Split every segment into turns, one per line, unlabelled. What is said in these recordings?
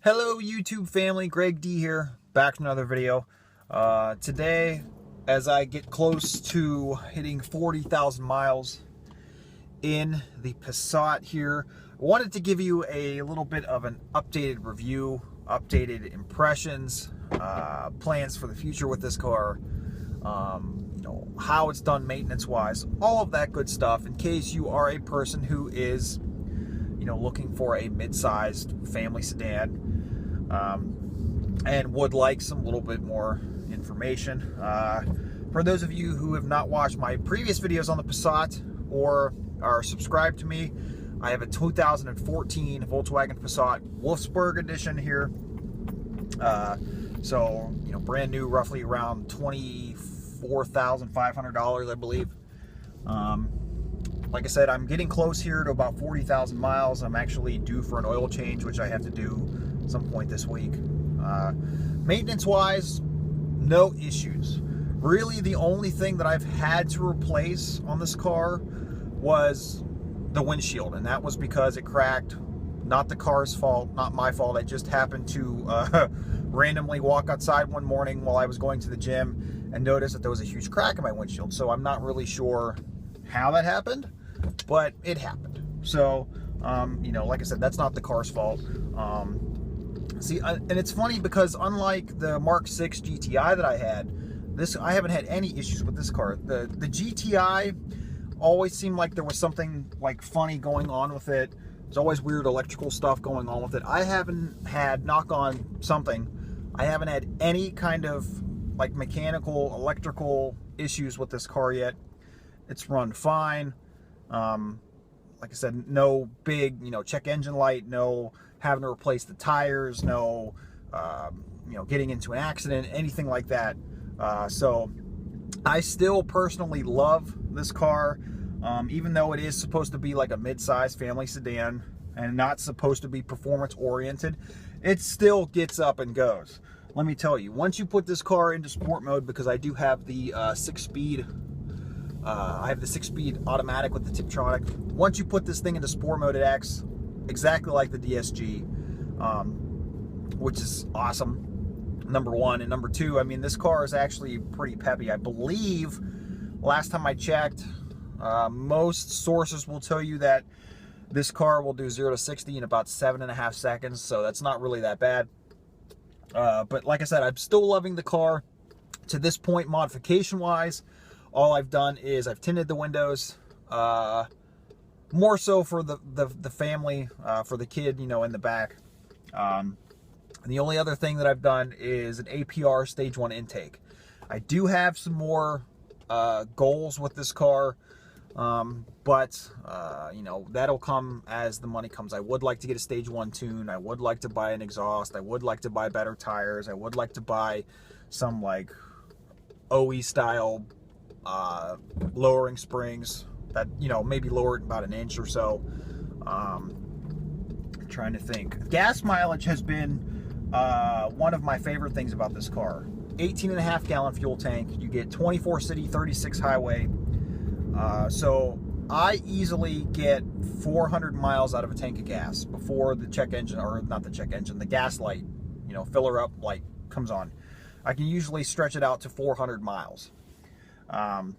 Hello YouTube family, Greg D here, back with another video. Today, as I get close to hitting 40,000 miles in the Passat here, I wanted to give you a little bit of an updated review, updated impressions, plans for the future with this car, how it's done maintenance-wise, all of that good stuff, in case you are a person who is looking for a mid-sized family sedan and would like some little bit more information. For those of you who have not watched my previous videos on the Passat or are subscribed to me, I have a 2014 Volkswagen Passat Wolfsburg edition here. So brand new, roughly around $24,500, I believe. Like I said, I'm getting close here to about 40,000 miles. I'm actually due for an oil change, which I have to do some point this week. Maintenance-wise, no issues. Really, the only thing that I've had to replace on this car was the windshield, and that was because it cracked. Not the car's fault, not my fault. I just happened to randomly walk outside one morning while I was going to the gym and noticed that there was a huge crack in my windshield. So I'm not really sure how that happened, but it happened. So like I said, that's not the car's fault. And it's funny because unlike the Mark 6 GTI that I had, I haven't had any issues with this car. The GTI always seemed like there was something like funny going on with it. There's always weird electrical stuff going on with it. I haven't had, knock on something, I haven't had any kind of like mechanical, electrical issues with this car yet. It's run fine. Like I said, no big, check engine light, no having to replace the tires, no, getting into an accident, anything like that. So I still personally love this car, even though it is supposed to be like a mid-size family sedan and not supposed to be performance oriented. It still gets up and goes. Let me tell you, once you put this car into sport mode, because I do have the 6-speed, I have the 6-speed automatic with the Tiptronic. Once you put this thing into sport mode, it acts exactly like the DSG, which is awesome, number one. And number two, I mean, this car is actually pretty peppy. I believe, last time I checked, most sources will tell you that this car will do 0 to 60 in about 7.5 seconds, so that's not really that bad. But like I said, I'm still loving the car. To this point, modification-wise, all I've done is I've tinted the windows, more so for the family, for the kid, in the back. And the only other thing that I've done is an APR stage 1 intake. I do have some more goals with this car, but that'll come as the money comes. I would like to get a stage 1 tune. I would like to buy an exhaust. I would like to buy better tires. I would like to buy some like OE style lowering springs that maybe lower it about an inch or so. I'm trying to think. Gas mileage has been one of my favorite things about this car. 18.5 gallon fuel tank. You get 24 city, 36 highway. So I easily get 400 miles out of a tank of gas before the check engine, or not the check engine, the gas light, filler up light comes on. I can usually stretch it out to 400 miles. I'm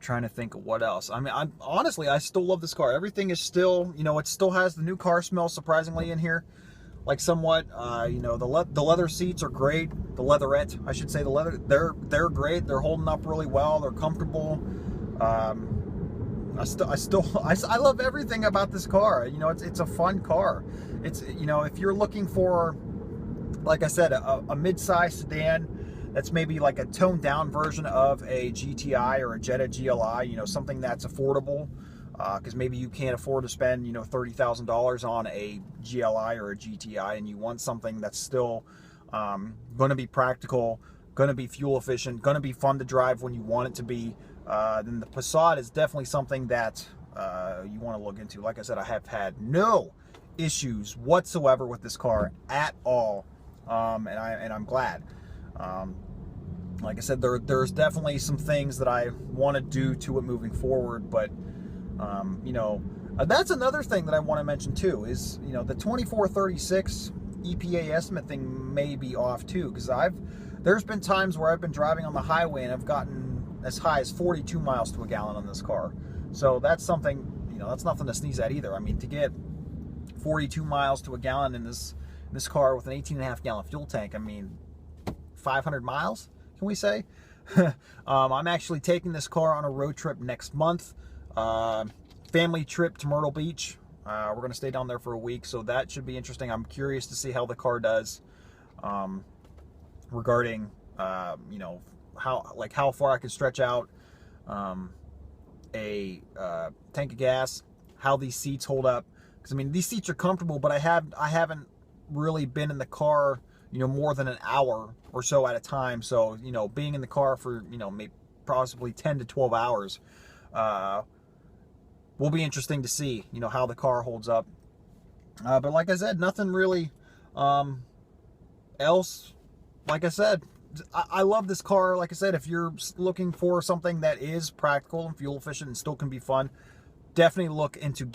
trying to think of what else. I mean, honestly, I still love this car. Everything is still, it still has the new car smell surprisingly in here, like somewhat. The leather seats are great. The leatherette, I should say, the leather, they're great. They're holding up really well. They're comfortable. I love everything about this car. It's a fun car. It's, if you're looking for, like I said, a mid-size sedan that's maybe like a toned down version of a GTI or a Jetta GLI, something that's affordable, because maybe you can't afford to spend, $30,000 on a GLI or a GTI, and you want something that's still going to be practical, going to be fuel efficient, going to be fun to drive when you want it to be, then the Passat is definitely something that you want to look into. Like I said, I have had no issues whatsoever with this car at all, and I'm glad. Like I said, there's definitely some things that I want to do to it moving forward, but that's another thing that I want to mention too, is the 2436 EPA estimate thing may be off too, because there's been times where I've been driving on the highway and I've gotten as high as 42 miles to a gallon on this car. So that's something, you know, that's nothing to sneeze at either. I mean, to get 42 miles to a gallon in this car with an 18.5 gallon fuel tank, I mean, 500 miles, can we say? I'm actually taking this car on a road trip next month. Family trip to Myrtle Beach. We're going to stay down there for a week, so that should be interesting. I'm curious to see how the car does regarding, you know, how far I can stretch out a tank of gas, how these seats hold up. Because I mean, these seats are comfortable, but I haven't really been in the car, you know, more than an hour or so at a time. So, you know, being in the car for, you know, maybe possibly 10 to 12 hours will be interesting to see, you know, how the car holds up. But like I said, nothing really else. Like I said, I love this car. Like I said, if you're looking for something that is practical and fuel efficient and still can be fun, definitely look into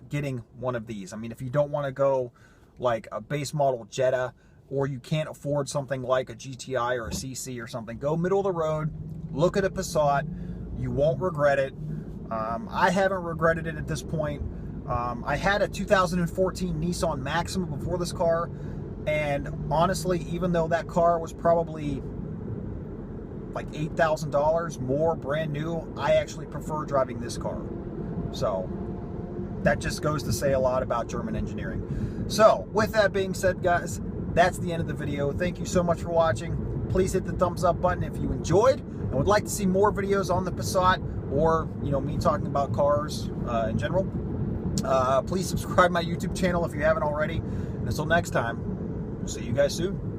getting one of these. I mean, if you don't want to go like a base model Jetta, or you can't afford something like a GTI or a CC or something, go middle of the road, look at a Passat. You won't regret it. I haven't regretted it at this point. I had a 2014 Nissan Maxima before this car, and honestly, even though that car was probably like $8,000 more brand new, I actually prefer driving this car. So that just goes to say a lot about German engineering. So with that being said, guys, that's the end of the video. Thank you so much for watching. Please hit the thumbs up button if you enjoyed and would like to see more videos on the Passat, or, you know, me talking about cars in general. Please subscribe to my YouTube channel if you haven't already. And until next time, we'll see you guys soon.